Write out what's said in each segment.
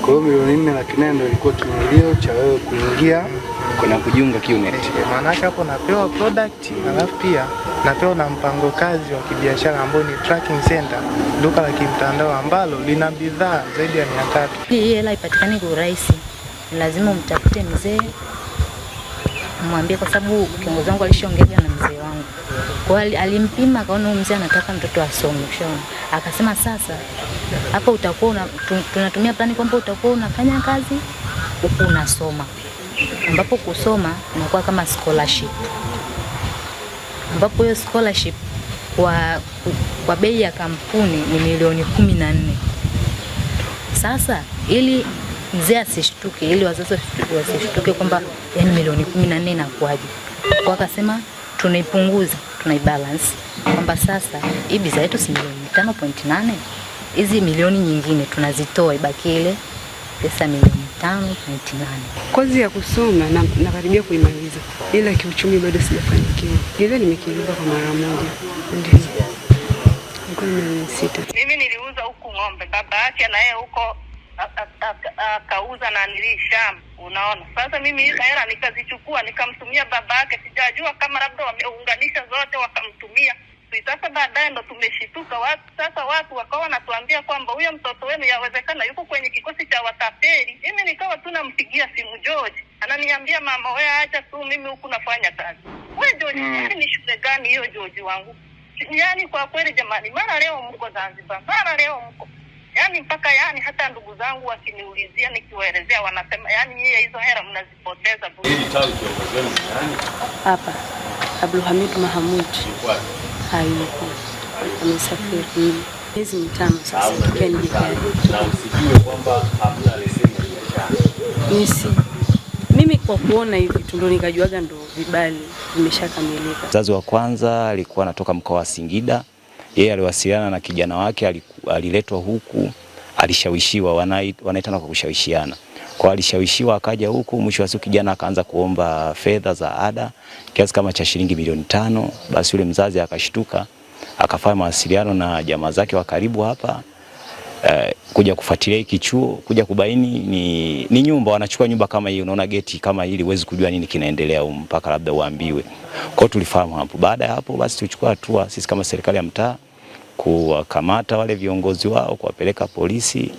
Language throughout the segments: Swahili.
Kwa hiyo milioni 4,800,000 ndio ilikuwa kiingilio cha wewe kuingia kuna kujiunga QNet. Maana hapo napewa product, alafu pia napewa na mpango kazi wa kibiashara ambao ni tracking center, duka la kimtandao ambalo lina bidhaa zaidi ya 300. Hii hela ipatikane kwa urahisi, lazima umtafute mzee, mwambie, kwa sababu kiongozi wangu alishaongea na mzee wangu. Kwa hiyo alimpima, akaona mzee anataka mtoto asome, akasema sasa hapa utakuwa tunatumia plani kwamba utakuwa unafanya kazi huku unasoma, ambapo kusoma inakuwa kama scholarship, ambapo hiyo scholarship kwa bei ya kampuni ni milioni 14. Sasa ili mzee asishtuke, ili wazazi wasishtuke kwamba yani milioni 14 inakuaje, kwa akasema tunaipunguza, tunaibalance kwamba sasa hii bidhaa yetu si milioni 5.8, hizi milioni nyingine tunazitoa, ibaki ile pesa milioni 5.8. Kozi ya kusoma na karibia kuimaliza, ila kiuchumi bado sijafanikiwa. Ile nimekilipa kwa mara moja. Ndio. Niko nimesita. Mimi niliuza huku ng'ombe, baba yake na yeye huko akauza na nilishamba, unaona. Sasa mimi hizo hela nikazichukua nikamtumia baba yake, sijajua kama labda wameunganisha zote wakamtumia. Sasa baadaye ndo tumeshituka watu wakawa wanatuambia kwamba huyo mtoto wenu yawezekana yuko kwenye kikosi cha watapeli. Mimi nikawa tunampigia simu George, ananiambia mama wewe acha tu, mimi huku nafanya kazi. Wewe George, ni shule gani hiyo George wangu? Yaani kwa kweli jamani, mara leo mko Zanzibar, mara leo mko. Yaani mpaka yani hata ndugu zangu wakiniulizia nikiwaelezea wanasema yani yeye hizo hela mnazipoteza bure. Hili tawi kiongozi wenu ni nani? Hapa Abdulhamid Mahamud. Hayuko. Amesafiri. Hizi mitano sasa tukiwa nijikali. Na usijue kwamba hamna leseni ya biashara. Mimi kwa kuona hivi tu ndo nikajuaga ndo vibali vimeshakamilika. Mzazi wa kwanza alikuwa anatoka mkoa wa Singida. Yeye aliwasiliana na kijana wake, aliletwa huku, alishawishiwa, wanaitana kwa kushawishiana. Kwa alishawishiwa akaja huku, mwisho wa siku kijana akaanza kuomba fedha za ada kiasi kama cha shilingi milioni 5. Basi yule mzazi akashtuka, akafanya mawasiliano na jamaa zake wa karibu hapa, kuja kufuatilia hiki chuo, kuja kubaini ni nyumba, wanachukua nyumba kama hii, unaona geti kama hili, huwezi kujua nini kinaendelea mpaka labda uambiwe. Kwa hiyo tulifahamu hapo. Baada ya hapo basi tulichukua hatua sisi kama serikali ya mtaa kuwakamata wale viongozi wao, kuwapeleka polisi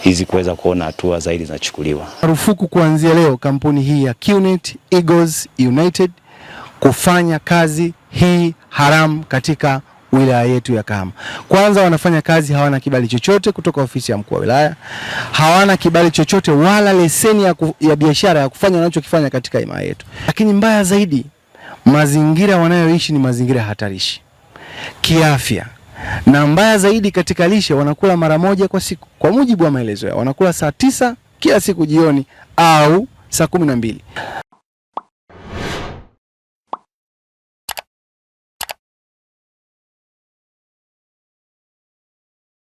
hizi kuweza kuona hatua zaidi zinachukuliwa. Marufuku kuanzia leo kampuni hii ya QNet Eagles United kufanya kazi hii haramu katika wilaya yetu ya Kahama. Kwanza wanafanya kazi hawana kibali chochote kutoka ofisi ya mkuu wa wilaya. Hawana kibali chochote wala leseni ya biashara ya kufanya wanachokifanya katika himaya yetu. Lakini mbaya zaidi, mazingira wanayoishi ni mazingira hatarishi kiafya. Na mbaya zaidi katika lishe, wanakula mara moja kwa siku. Kwa mujibu wa maelezo yao, wanakula saa 9 kila siku jioni au saa 12.